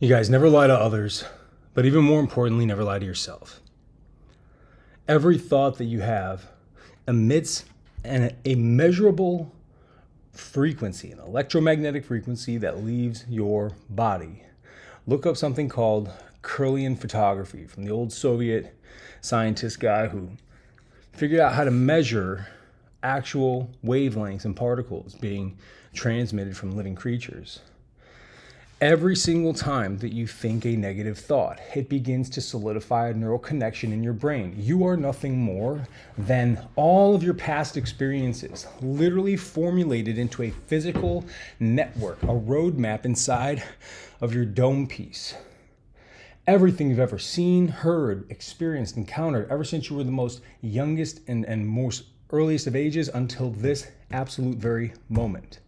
You guys never lie to others, but even more importantly, never lie to yourself. Every thought that you have emits a measurable frequency, an electromagnetic frequency that leaves your body. Look up something called Kirlian photography from the old Soviet scientist guy who figured out how to measure actual wavelengths and particles being transmitted from living creatures. Every single time that you think a negative thought, it begins to solidify a neural connection in your brain. You are nothing more than all of your past experiences, literally formulated into a physical network, a roadmap inside of your dome piece. Everything you've ever seen, heard, experienced, encountered, ever since you were the most youngest and most earliest of ages until this absolute very moment.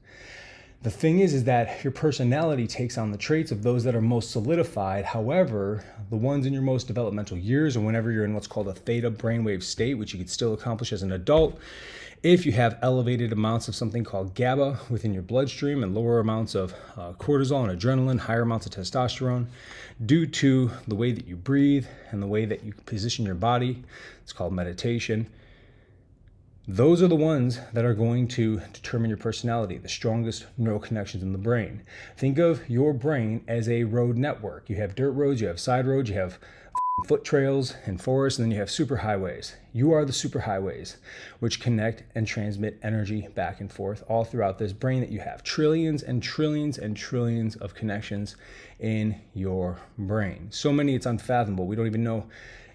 The thing is that your personality takes on the traits of those that are most solidified. However, the ones in your most developmental years, or whenever you're in what's called a theta brainwave state, which you could still accomplish as an adult, if you have elevated amounts of something called GABA within your bloodstream and lower amounts of cortisol and adrenaline, higher amounts of testosterone, due to the way that you breathe and the way that you position your body, it's called meditation. Those are the ones that are going to determine your personality, the strongest neural connections in the brain. Think of your brain as a road network. You have dirt roads, you have side roads, you have foot trails and forests, and then you have superhighways. You are the superhighways, which connect and transmit energy back and forth all throughout this brain that you have. Trillions and trillions and trillions of connections in your brain. So many, it's unfathomable. We don't even know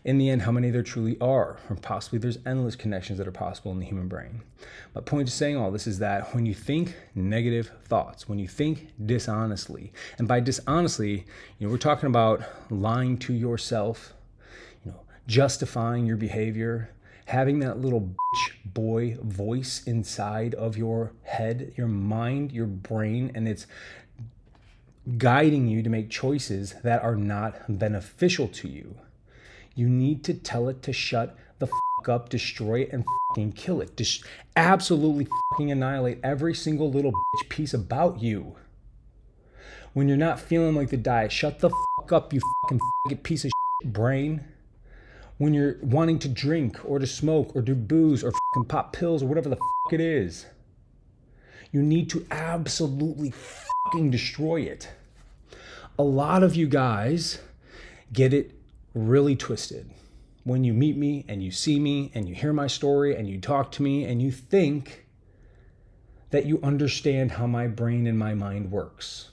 in the end how many there truly are, or possibly there's endless connections that are possible in the human brain. My point of saying all this is that when you think negative thoughts, when you think dishonestly, and by dishonestly, we're talking about lying to yourself, justifying your behavior, having that little bitch boy voice inside of your head, your mind, your brain, and it's guiding you to make choices that are not beneficial to you. You need to tell it to shut the fuck up, destroy it, and fucking kill it. Absolutely fucking annihilate every single little bitch piece about you. When you're not feeling like the diet, shut the fuck up, you fucking faggot piece of shit brain. When you're wanting to drink or to smoke or do booze or fucking pop pills or whatever the fuck it is, you need to absolutely fucking destroy it. A lot of you guys get it really twisted when you meet me and you see me and you hear my story and you talk to me and you think that you understand how my brain and my mind works.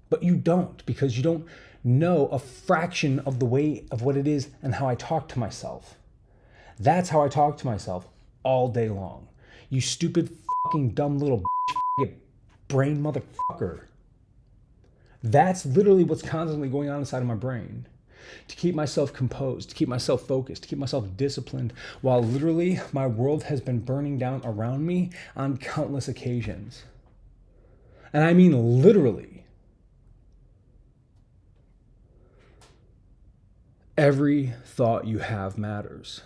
But you don't, because you don't know a fraction of the way of what it is and how I talk to myself. That's how I talk to myself all day long. You stupid fucking dumb little brain motherfucker. That's literally what's constantly going on inside of my brain. To keep myself composed, to keep myself focused, to keep myself disciplined, while literally my world has been burning down around me on countless occasions. And I mean literally. Every thought you have matters.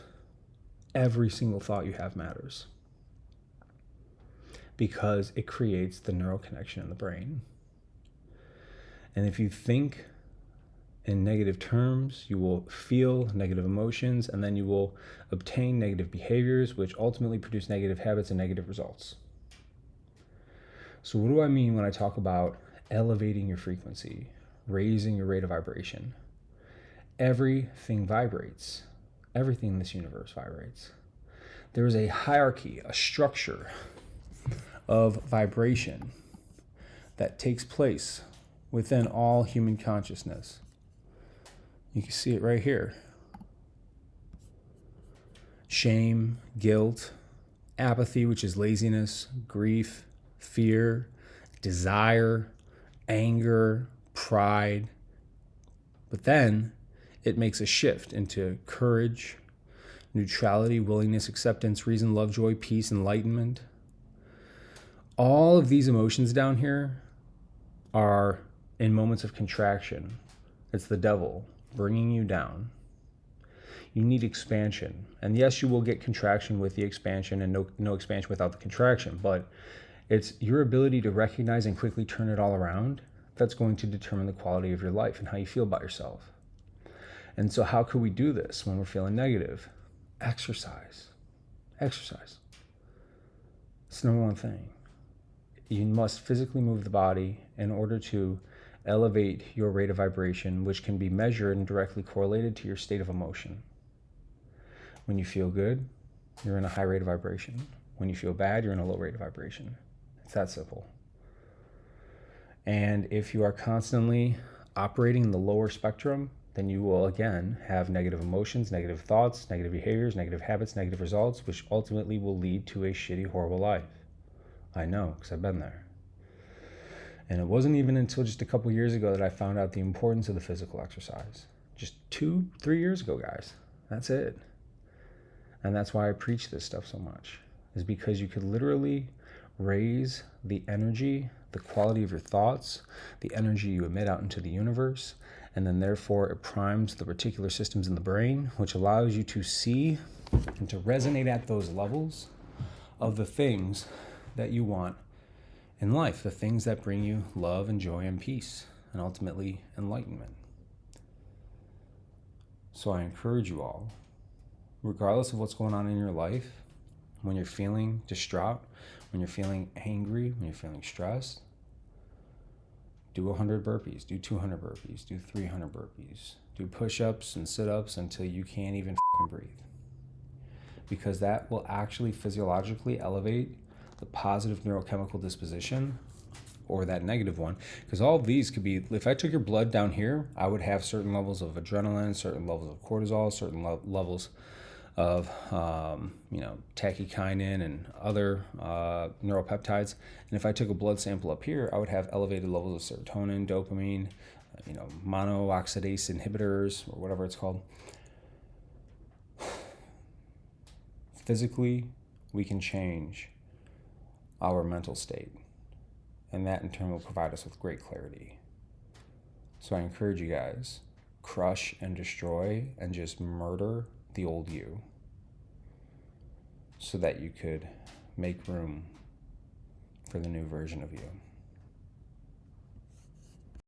Every single thought you have matters. Because it creates the neural connection in the brain. And if you think in negative terms, you will feel negative emotions, and then you will obtain negative behaviors, which ultimately produce negative habits and negative results. So what do I mean when I talk about elevating your frequency, raising your rate of vibration? Everything vibrates. Everything in this universe vibrates. There is a hierarchy, a structure of vibration that takes place within all human consciousness. You can see it right here. Shame, guilt, apathy, which is laziness, grief, fear, desire, anger, pride. But then it makes a shift into courage, neutrality, willingness, acceptance, reason, love, joy, peace, enlightenment. All of these emotions down here are in moments of contraction. It's the devil bringing you down. You need expansion. And yes, you will get contraction with the expansion and no expansion without the contraction, but it's your ability to recognize and quickly turn it all around that's going to determine the quality of your life and how you feel about yourself. And so how could we do this when we're feeling negative? Exercise. Exercise. It's the number one thing. You must physically move the body in order to elevate your rate of vibration, which can be measured and directly correlated to your state of emotion. When you feel good, you're in a high rate of vibration. When you feel bad, you're in a low rate of vibration. It's that simple. And if you are constantly operating in the lower spectrum, then you will again have negative emotions, negative thoughts, negative behaviors, negative habits, negative results, which ultimately will lead to a shitty, horrible life. I know, because I've been there. And it wasn't even until just a couple years ago that I found out the importance of the physical exercise. Just 2-3 years ago, guys. That's it. And that's why I preach this stuff so much, is because you could literally raise the energy, the quality of your thoughts, the energy you emit out into the universe, and then therefore it primes the reticular systems in the brain, which allows you to see and to resonate at those levels of the things that you want in life, the things that bring you love and joy and peace, and ultimately enlightenment. So I encourage you all, regardless of what's going on in your life, when you're feeling distraught, when you're feeling angry, when you're feeling stressed, do 100 burpees, do 200 burpees, do 300 burpees, do push-ups and sit-ups until you can't even breathe. Because that will actually physiologically elevate the positive neurochemical disposition or that negative one. Because all of these could be, if I took your blood down here, I would have certain levels of adrenaline, certain levels of cortisol, certain levels of tachykinin and other neuropeptides. And if I took a blood sample up here, I would have elevated levels of serotonin, dopamine, monooxidase inhibitors, or whatever it's called. Physically, we can change our mental state, and that in turn will provide us with great clarity. So I encourage you guys, crush and destroy and just murder the old you so that you could make room for the new version of you.